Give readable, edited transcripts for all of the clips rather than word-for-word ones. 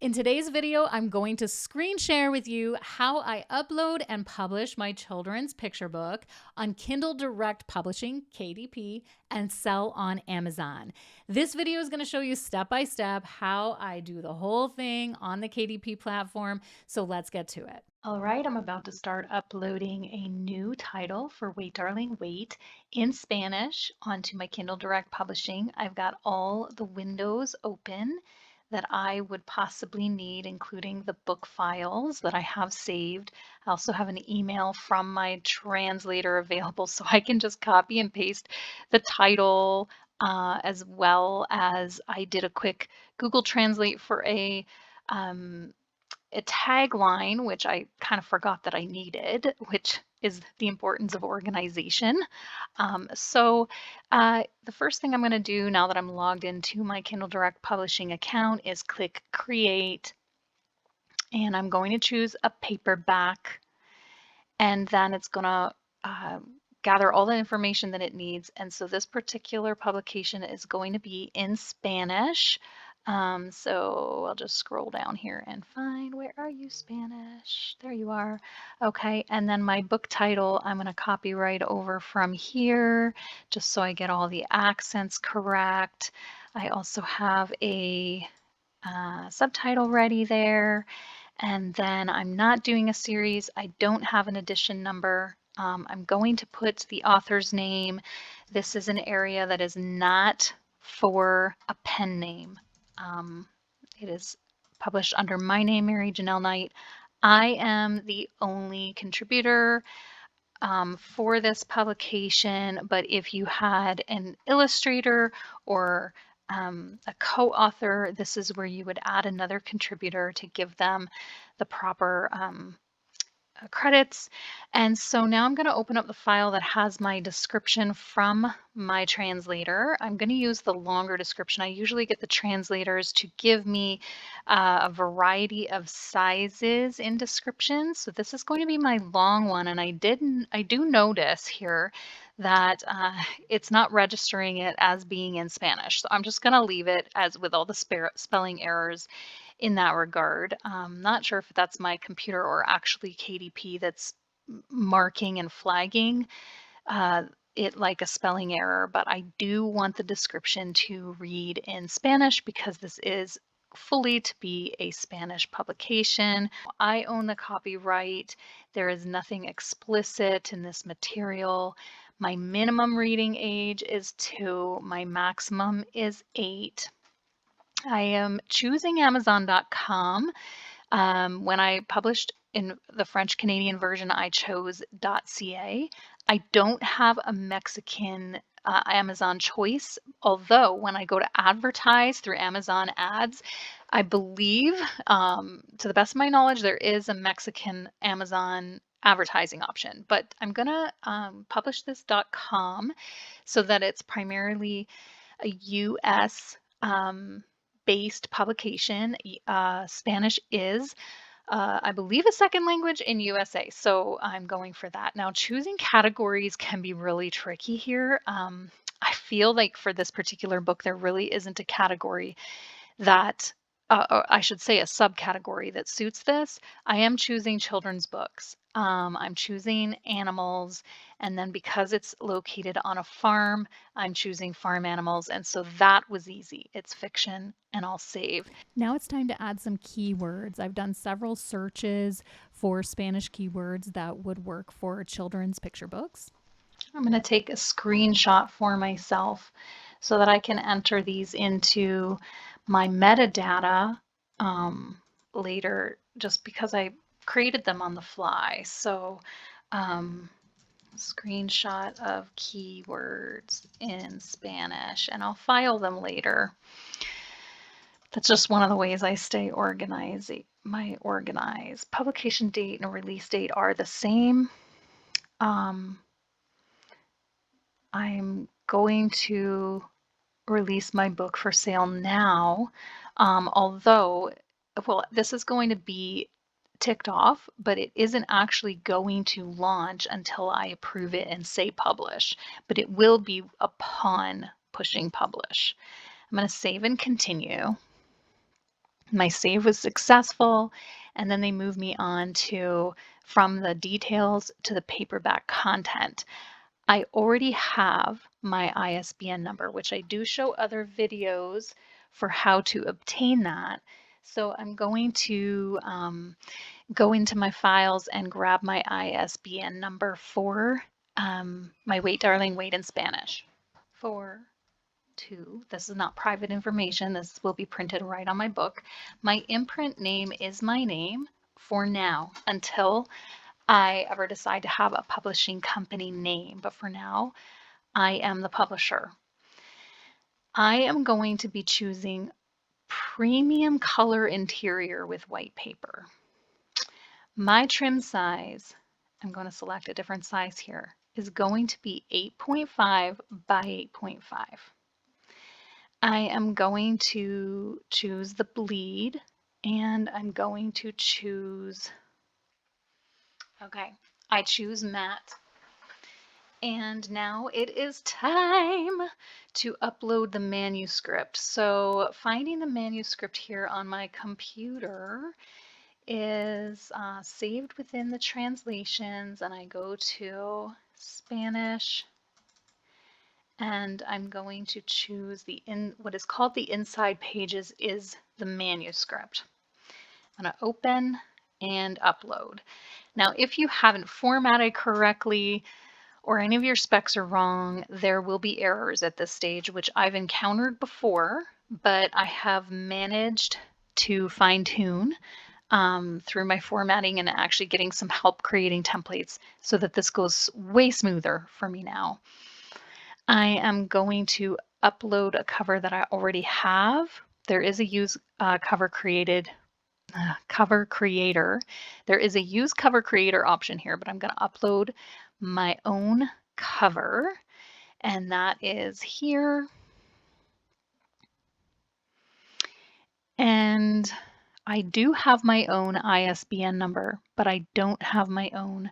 In today's video, I'm going to screen share with you how I upload and publish my children's picture book on Kindle Direct Publishing, KDP, and sell on Amazon. This video is going to show you step by step how I do the whole thing on the KDP platform, so let's get to it. All right, I'm about to start uploading a new title for Wait Darling Wait in Spanish onto my Kindle Direct Publishing. I've got all the windows open that I would possibly need, including the book files that I have saved. I also have an email from my translator available, so I can just copy and paste the title, as well as I did a quick Google Translate for a tagline, which I kind of forgot that I needed, which is the importance of organization. The first thing I'm going to do now that I'm logged into my Kindle Direct Publishing account is click Create, and I'm going to choose a paperback, and then it's going to gather all the information that it needs. And so this particular publication is going to be in Spanish. So I'll just scroll down here and find, where are you, Spanish? There you are. Okay, and then my book title, I'm going to copy right over from here, just so I get all the accents correct. I also have a subtitle ready there. And then I'm not doing a series. I don't have an edition number. I'm going to put the author's name. This is an area that is not for a pen name. It is published under my name, Mary Janelle Knight. I am the only contributor for this publication, but if you had an illustrator or a co-author, this is where you would add another contributor to give them the proper credits. And so now I'm going to open up the file that has my description from my translator. I'm going to use the longer description. I usually get the translators to give me a variety of sizes in descriptions. So this is going to be my long one, and I do notice here that it's not registering it as being in Spanish. So I'm just going to leave it as with all the spelling errors in that regard. Not sure if that's my computer or actually KDP that's marking and flagging it like a spelling error, but I do want the description to read in Spanish because this is fully to be a Spanish publication. I own the copyright. There is nothing explicit in this material. My minimum reading age is 2. My maximum is 8. I am choosing Amazon.com. When I published in the French Canadian version, I chose .ca. I don't have a Mexican Amazon choice, although when I go to advertise through Amazon ads, I believe, to the best of my knowledge, there is a Mexican Amazon advertising option, but I'm gonna publish this .com so that it's primarily a US based publication. Spanish is, I believe, a second language in USA, so I'm going for that. Now, choosing categories can be really tricky here. I feel like for this particular book, there really isn't a category that, or I should say a subcategory that suits this. I am choosing children's books. I'm choosing animals, and then because it's located on a farm, I'm choosing farm animals, and so that was easy. It's fiction, and I'll save. Now it's time to add some keywords. I've done several searches for Spanish keywords that would work for children's picture books. I'm going to take a screenshot for myself so that I can enter these into my metadata later, just because I created them on the fly. So screenshot of keywords in Spanish, and I'll file them later. That's just one of the ways I stay organized. Publication date and release date are the same. I'm going to release my book for sale now, although, well, this is going to be ticked off, but it isn't actually going to launch until I approve it and say publish, but it will be upon pushing publish. I'm going to save and continue. My save was successful, and then they moved me on to from the details to the paperback content. I already have my ISBN number, which I do show other videos for how to obtain that. So I'm going to go into my files and grab my ISBN number for my Wait Darling Wait in Spanish. 4-2. This is not private information. This will be printed right on my book. My imprint name is my name for now until I ever decide to have a publishing company name. But for now, I am the publisher. I am going to be choosing premium color interior with white paper. My trim size, I'm going to select a different size here, is going to be 8.5 by 8.5. I am going to choose the bleed, and I'm going to choose, okay, I choose matte. And now it is time to upload the manuscript. So finding the manuscript here on my computer is saved within the translations, and I go to Spanish, and I'm going to choose what is called the inside pages is the manuscript. I'm going to open and upload. Now, if you haven't formatted correctly or any of your specs are wrong, there will be errors at this stage, which I've encountered before, but I have managed to fine-tune through my formatting and actually getting some help creating templates so that this goes way smoother for me now. I am going to upload a cover that I already have. There is a use cover creator. There is a use cover creator option here, but I'm going to upload my own cover, and that is here. And I do have my own ISBN number, but I don't have my own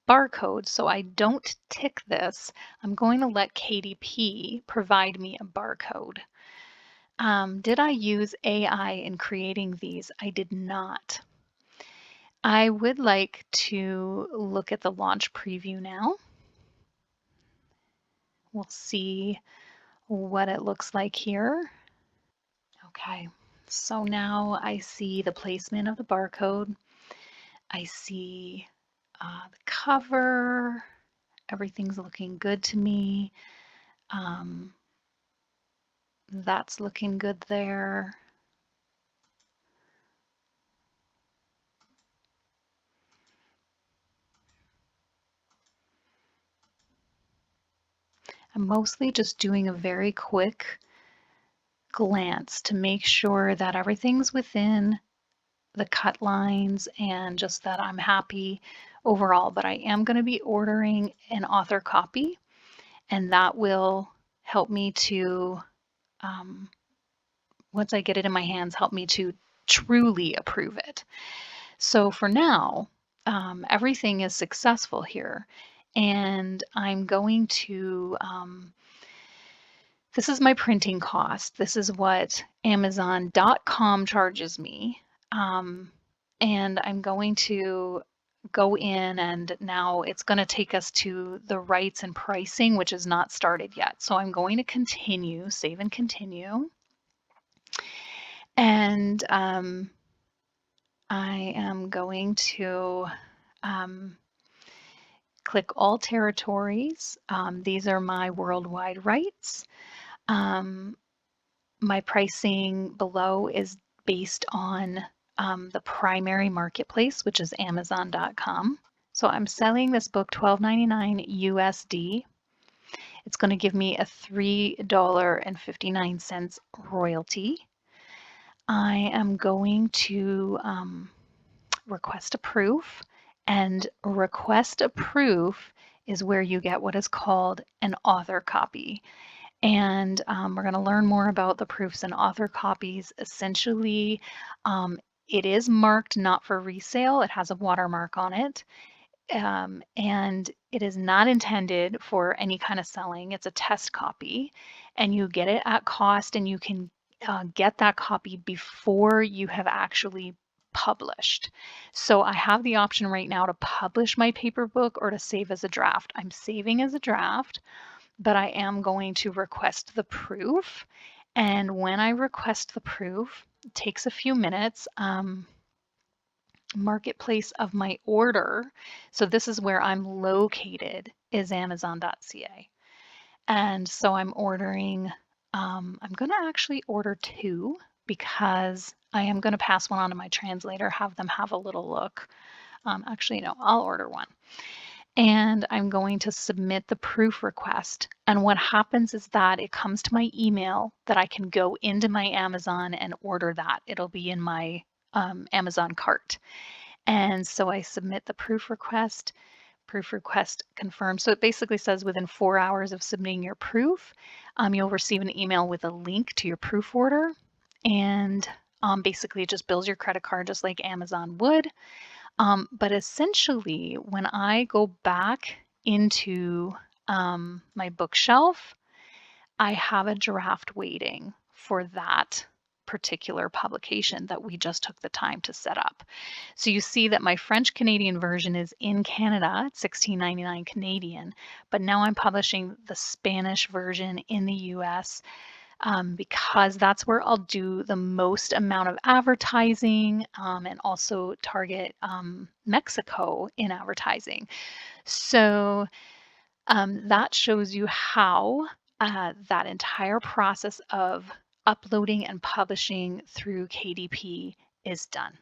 barcode, so I don't tick this. I'm going to let KDP provide me a barcode. Did I use AI in creating these? I did not. I would like to look at the launch preview now. We'll see what it looks like here. Okay, so now I see the placement of the barcode. I see the cover. Everything's looking good to me. That's looking good there. I'm mostly just doing a very quick glance to make sure that everything's within the cut lines and just that I'm happy overall. But I am going to be ordering an author copy, and that will help me to, once I get it in my hands, help me to truly approve it. So for now, everything is successful here, and I'm going to, this is my printing cost. This is what Amazon.com charges me. And I'm going to go in, and now it's going to take us to the rights and pricing, which is not started yet. So I'm going to continue, save and continue. And I am going to click all territories. These are my worldwide rights. My pricing below is based on the primary marketplace, which is Amazon.com. So I'm selling this book $12.99 USD. It's going to give me a $3.59 royalty. I am going to request a proof, and request a proof is where you get what is called an author copy. And we're going to learn more about the proofs and author copies. Essentially, it is marked not for resale. It has a watermark on it. And it is not intended for any kind of selling. It's a test copy, and you get it at cost, and you can get that copy before you have actually published. So I have the option right now to publish my paper book or to save as a draft. I'm saving as a draft, but I am going to request the proof. And when I request the proof, it takes a few minutes. Marketplace of my order, so this is where I'm located, is Amazon.ca. And so I'm ordering, I'm going to actually order 2 because I am going to pass one on to my translator, have them have a little look. Actually, no, I'll order 1. And I'm going to submit the proof request. And what happens is that it comes to my email that I can go into my Amazon and order that. It'll be in my Amazon cart. And so I submit the proof request confirmed. So it basically says within 4 hours of submitting your proof, you'll receive an email with a link to your proof order. And basically it just bills your credit card just like Amazon would. But essentially, when I go back into my bookshelf, I have a draft waiting for that particular publication that we just took the time to set up. So you see that my French Canadian version is in Canada at $16.99 Canadian, but now I'm publishing the Spanish version in the US because that's where I'll do the most amount of advertising and also target Mexico in advertising. So that shows you how that entire process of uploading and publishing through KDP is done.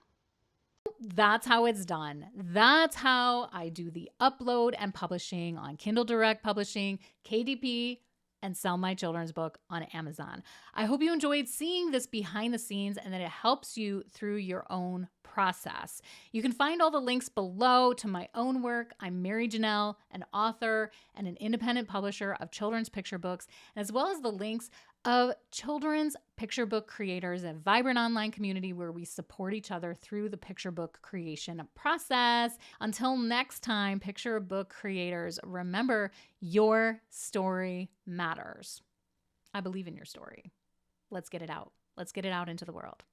That's how it's done. That's how I do the upload and publishing on Kindle Direct Publishing, KDP, and sell my children's book on Amazon. I hope you enjoyed seeing this behind the scenes and that it helps you through your own process. You can find all the links below to my own work. I'm Mary Janelle, an author and an independent publisher of children's picture books, as well as the links of children's picture book creators, a vibrant online community where we support each other through the picture book creation process. Until next time, picture book creators, remember your story matters. I believe in your story. Let's get it out. Let's get it out into the world.